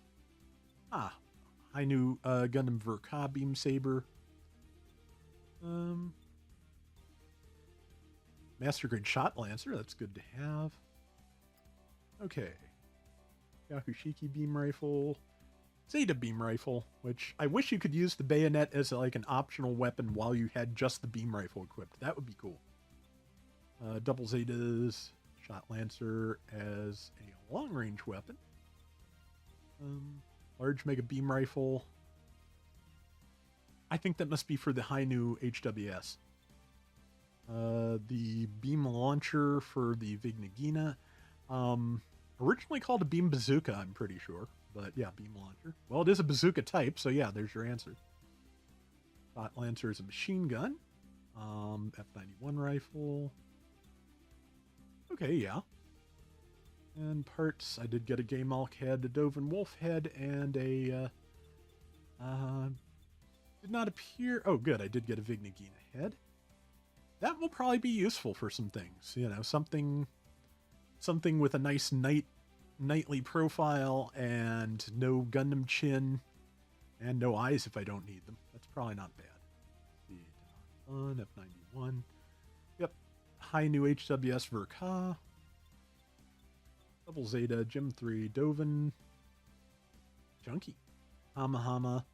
I knew Gundam Verka beam saber. Master grade shot lancer. That's good to have. Okay. Yakushiki beam rifle. Zeta beam rifle, which I wish you could use the bayonet as like an optional weapon while you had just the beam rifle equipped. That would be cool. Double Zetas. Shot lancer as a long range weapon. Large mega beam rifle. I think that must be for the Hainu HWS. The beam launcher for the Vignagina. Originally called a beam bazooka, I'm pretty sure. But yeah, beam launcher. Well, it is a bazooka type, so yeah, there's your answer. Shot lancer is a machine gun. F91 rifle. Okay, yeah. And parts, I did get a Gamalk head, a Dovin Wolf head, and a, did not appear, oh good, I did get a Vignagina head. That will probably be useful for some things, you know, something with a nice knightly profile, and no Gundam chin, and no eyes if I don't need them. That's probably not bad. F91. Yep. Hainu HWS Verka. Double Zeta, Gem 3, Dovin. Junkie. Hama.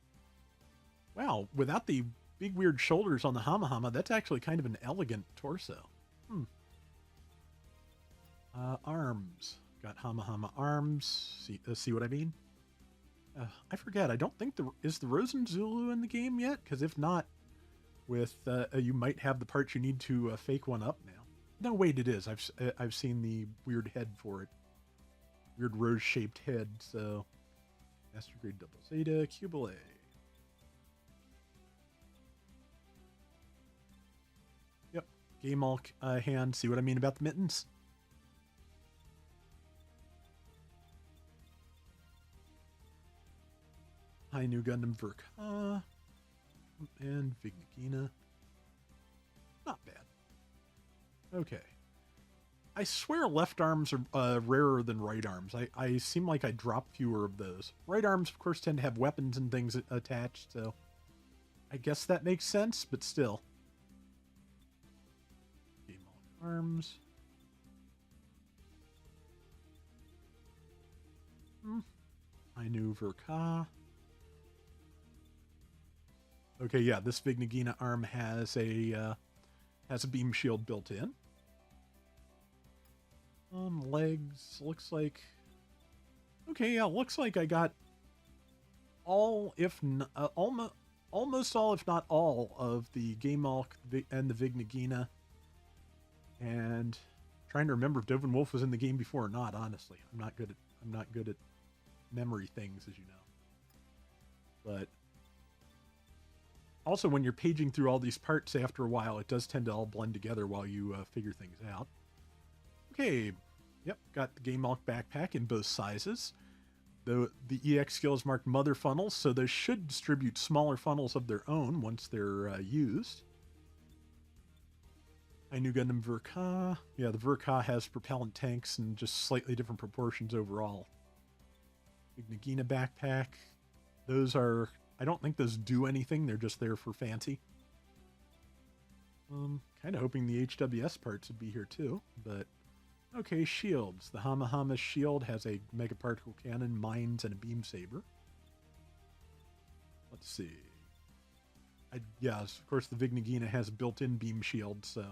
Wow, without the big weird shoulders on the Hama, that's actually kind of an elegant torso. Arms. Got Hama arms. See what I mean? I forget. I don't think is the Rosen Zulu in the game yet? Because if not, you might have the parts you need to fake one up now. No, wait, it is. I've seen the weird head for it. Weird rose-shaped head, so... Master Grade Double Zeta, Cubile. Yep, Gamalk hand. See what I mean about the mittens? High New Gundam Verka. And Vignagina. Not bad. Okay. I swear left arms are rarer than right arms. I seem like I drop fewer of those. Right arms, of course, tend to have weapons and things attached, so I guess that makes sense, but still. Game on arms. I knew Verka. Okay, yeah, this Vignagina arm has a beam shield built in. Legs, looks like... Okay, yeah, looks like I got all, if not, almost all, if not all, of the Gamalk and the Vignagina. And trying to remember if Dovin Wolf was in the game before or not, honestly. I'm not good at memory things, as you know. But also, when you're paging through all these parts after a while, it does tend to all blend together while you figure things out. Okay, yep, got the Gamalk backpack in both sizes. The EX skill is marked mother funnels, so they should distribute smaller funnels of their own once they're used. I knew Gundam Verka. Yeah, the Verka has propellant tanks and just slightly different proportions overall. Big Nagina backpack. Those are... I don't think those do anything. They're just there for fancy. Kind of hoping the HWS parts would be here too, but... Okay, shields. The Hamahama shield has a mega particle cannon, mines, and a beam saber. Let's see. Yes, of course the Vignagina has a built-in beam shield, so...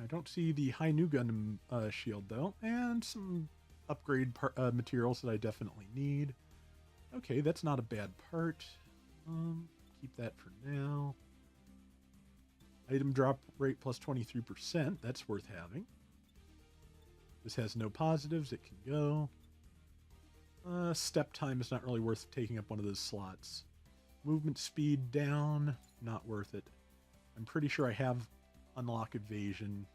I don't see the High New Gundam shield, though, and some upgrade materials that I definitely need. Okay, that's not a bad part. Keep that for now. Item drop rate plus 23%. That's worth having. This has no positives. It can go. Step time is not really worth taking up one of those slots. Movement speed down. Not worth it. I'm pretty sure I have unlock evasion.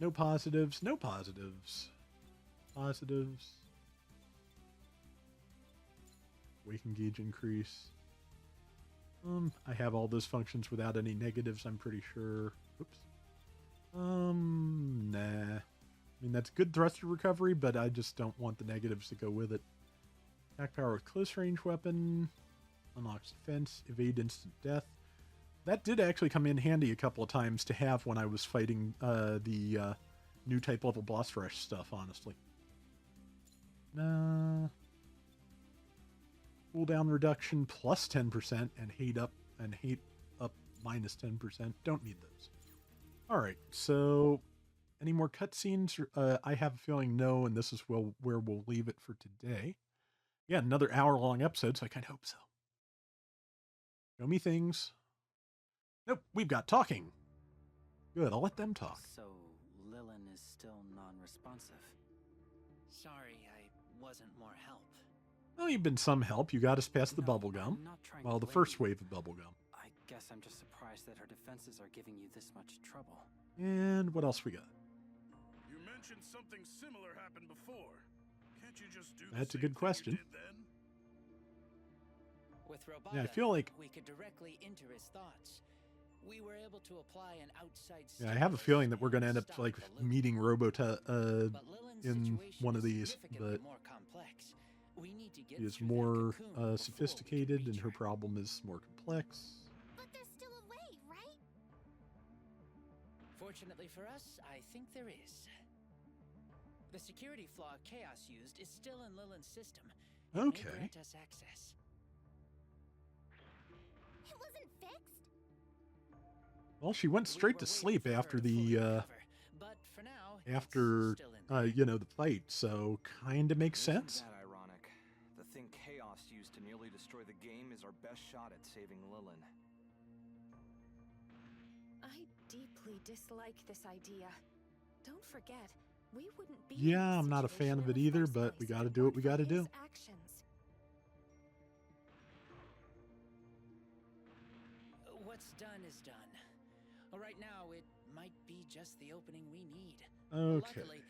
No positives. No positives. Positives. Awaken gauge increase. I have all those functions without any negatives, I'm pretty sure. Oops. Nah. I mean, that's good thruster recovery, but I just don't want the negatives to go with it. Attack power with close range weapon. Unlocks defense. Evade instant death. That did actually come in handy a couple of times to have when I was fighting the new type level boss rush stuff, honestly. Nah. Cooldown reduction plus 10% and hate up minus 10%. Don't need those. Alright, so any more cutscenes? I have a feeling no, and this is where we'll leave it for today. Yeah, another hour-long episode, so I kind of hope so. Show me things. Nope, we've got talking. Good, I'll let them talk. So, Lilin is still non-responsive. Sorry, I wasn't more help. Well, you've been some help. You got us past the bubblegum. Well, the first wave of bubblegum. I guess I'm just surprised that her defenses are giving you this much trouble. And what else we got? You mentioned something similar happened before. Can't you just do That's the a same good thing question. you did then? With Robota, Yeah, I feel like... we could directly enter his thoughts. We were able to apply an outside Yeah, I have a feeling that we're going to end up like meeting Robota in one of these, but she is more sophisticated and her problem is more complex. But there's still a way, right? Fortunately for us, I think there is. The security flaw Chaos used is still in Lilin's system. It may Okay. grant us access. It wasn't fixed? Well, she went straight to sleep after the you know, the fight, so kind of makes sense. That ironic. The thing Chaos used to nearly destroy the game is our best shot at saving Lilin. I deeply dislike this idea. Don't forget, we wouldn't be Yeah, in this I'm not a fan situation of it in the either, first but we place got to if do what we not got to for his do. actions. What's done is done. Right now, it might be just the opening we need. Okay. Luckily,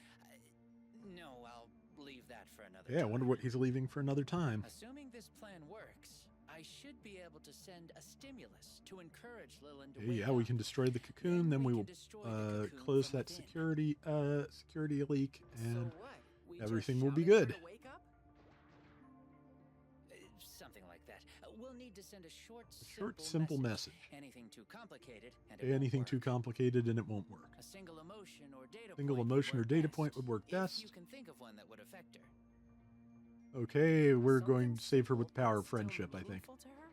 no, I'll leave that for another Yeah, I time. wonder what he's leaving for another time. Assuming this plan works, I should be able to send a stimulus to encourage Lilin to Okay, wake yeah, we up. can destroy the cocoon, then we will destroy the cocoon close from that within. security leak, and So what? We everything just will be shout at her good. to wake up? Something like that. We'll need to send a short, simple message. Anything too complicated, and it won't Anything work. too complicated and it won't work. A single emotion or data Single point emotion or would work data best, point would work if you best. can think of one that would affect her. Okay, we're Something going to save her with the simple power but of still friendship, I think. meaningful to her?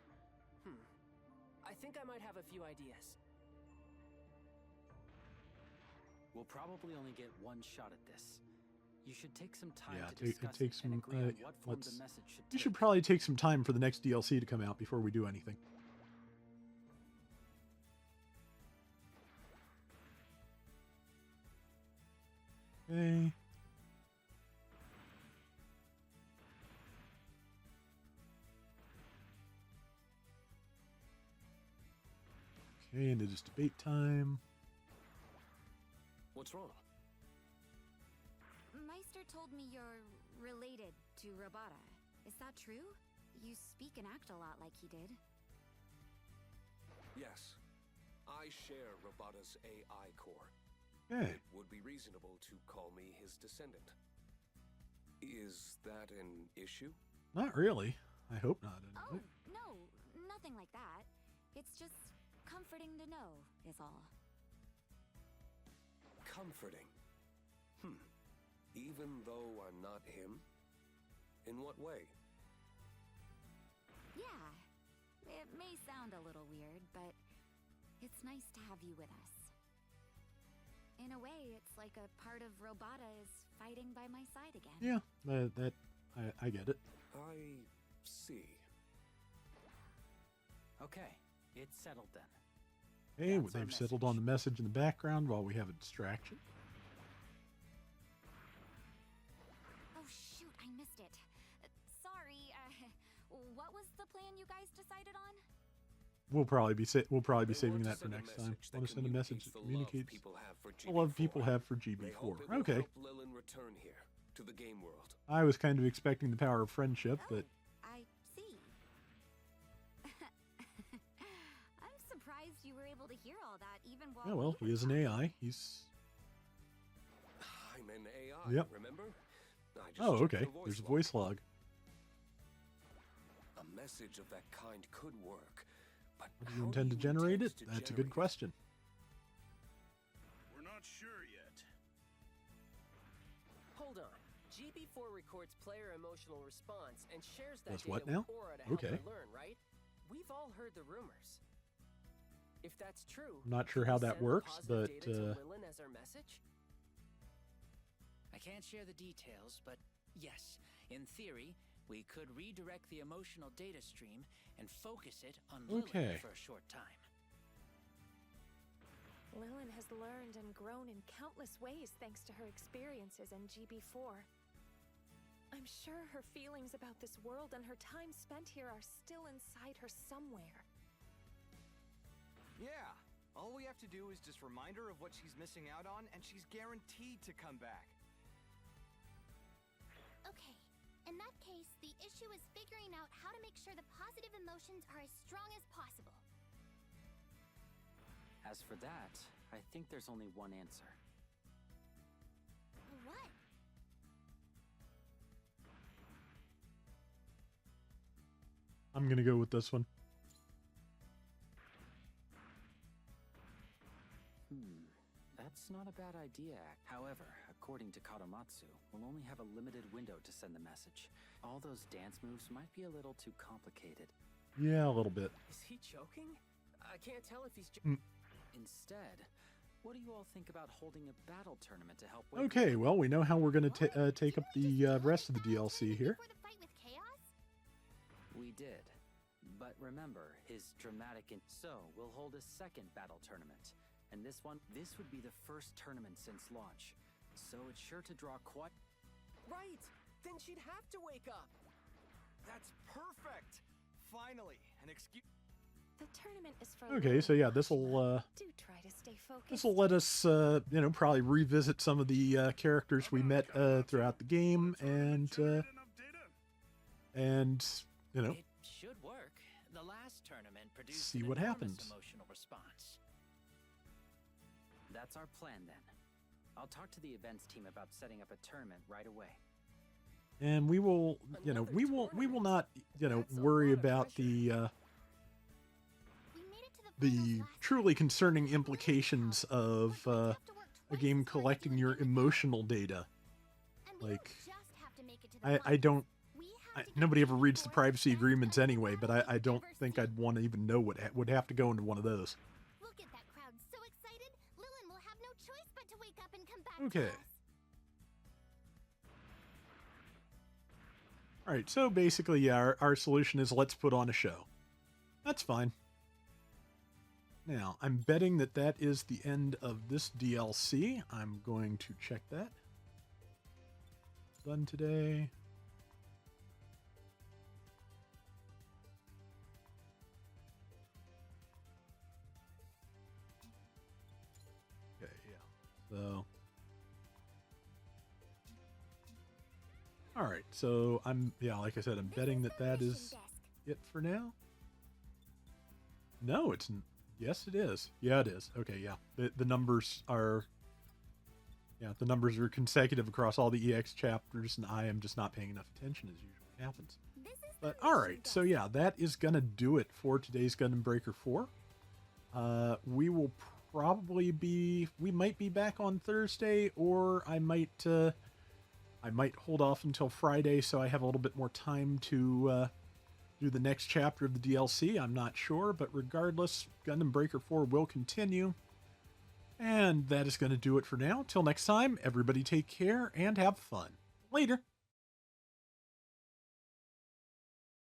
few ideas. We'll probably only get one shot at this. You should take some time Yeah, to discuss it takes and some. agree on what form the message should We take. should probably take some time for the next DLC to come out before we do anything. Okay. Okay, and it is debate time. What's wrong? Meister told me you're related to Robata. Is that true? You speak and act a lot like he did. Yes. I share Robata's AI core. Okay. It would be reasonable to call me his descendant. Is that an issue? Not really. I hope not. Oh, Anyway. no, nothing like that. It's just comforting to know, is all. Comforting. Even though I'm not him? In what way? Yeah, it may sound a little weird, but it's nice to have you with us. In a way, it's like a part of Robata is fighting by my side again. Yeah, I get it. I see. Okay, it's settled then. Hey, That's our they've settled message. on the message in the background while we have a distraction. Oh shoot, I missed it. Sorry, what was the plan you guys decided on? We'll probably be saving They want to that for send a next time. message that Want to send a message that communicates communicates the love the people have for love people GB4. have for They hope GB4. it will Okay. help Lilin return here to the game world. I was kind of expecting the power of friendship, but I see. I'm surprised you were able to hear all that even while oh well, we he were is an talking. AI. He's I'm an AI, Yep. remember? I just oh checked okay. the There's a log. voice log. A message of that kind could work, but What do you how intend to you generate it? to That's a generate good it? question. We're not sure yet. Hold on. GB4 records player emotional response and shares that Does data what now? with Aura to help Okay. her learn, right? We've all heard the rumors. If that's true, I'm not sure can how we that send the works, positive but data to Lilin as our message? I can't share the details, but yes, in theory, we could redirect the emotional data stream and focus it on Lilin Okay. for a short time. Lilin has learned and grown in countless ways thanks to her experiences in GB4. I'm sure her feelings about this world and her time spent here are still inside her somewhere. Yeah, all we have to do is just remind her of what she's missing out on, and she's guaranteed to come back. Okay, in that case, the issue is figuring out how to make sure the positive emotions are as strong as possible. As for that, I think there's only one answer. What? I'm gonna go with this one. That's not a bad idea. However, according to Kadomatsu, we'll only have a limited window to send the message. All those dance moves might be a little too complicated. Yeah, a little bit. Is he joking? I can't tell if he's Instead, what do you all think about holding a battle tournament to help Okay, well, we know how we're gonna take up the rest of the DLC here. Before the fight with Chaos? We did. But remember, his dramatic so we'll hold a second battle tournament. And this would be the first tournament since launch. So it's sure to draw quite... right. Then she'd have to wake up. That's perfect! Finally, an excuse. The tournament is for Okay, so yeah, this'll Do try to stay focused. this'll let us probably revisit some of the characters we met throughout the game, and Enough data? It should work. The last tournament produced See an what enormous happens. emotional response. That's our plan then. I'll talk to the events team about setting up a tournament right away. and we will we will not worry about the We made it to the finals last truly concerning implications of time. a Have to work twice game as hard to collecting do your anything. emotional data. And we Like, don't just have to make it to the I finals. don't We nobody ever reads the privacy agreements anyway, but I don't think I'd want to even know what would have to go into one of those. Look at that crowd, so excited. Lilin will have no choice but to wake up and come back Okay. to us. All right, so basically, yeah, our solution is let's put on a show. That's fine. Now, I'm betting that that is the end of this DLC. I'm going to check that. Done today. Okay, yeah. So... Alright, so like I said, I'm betting that that is it for now. No, it's... Yes, it is. Yeah, it is. Okay, yeah. The numbers are... Yeah, the numbers are consecutive across all the EX chapters, and I am just not paying enough attention, as usually happens. But, alright, so yeah, that is gonna do it for today's Gundam Breaker 4. We will probably be... We might be back on Thursday, or I might hold off until Friday so I have a little bit more time to do the next chapter of the DLC. I'm not sure, but regardless, Gundam Breaker 4 will continue. And that is going to do it for now. Till next time, everybody take care and have fun. Later.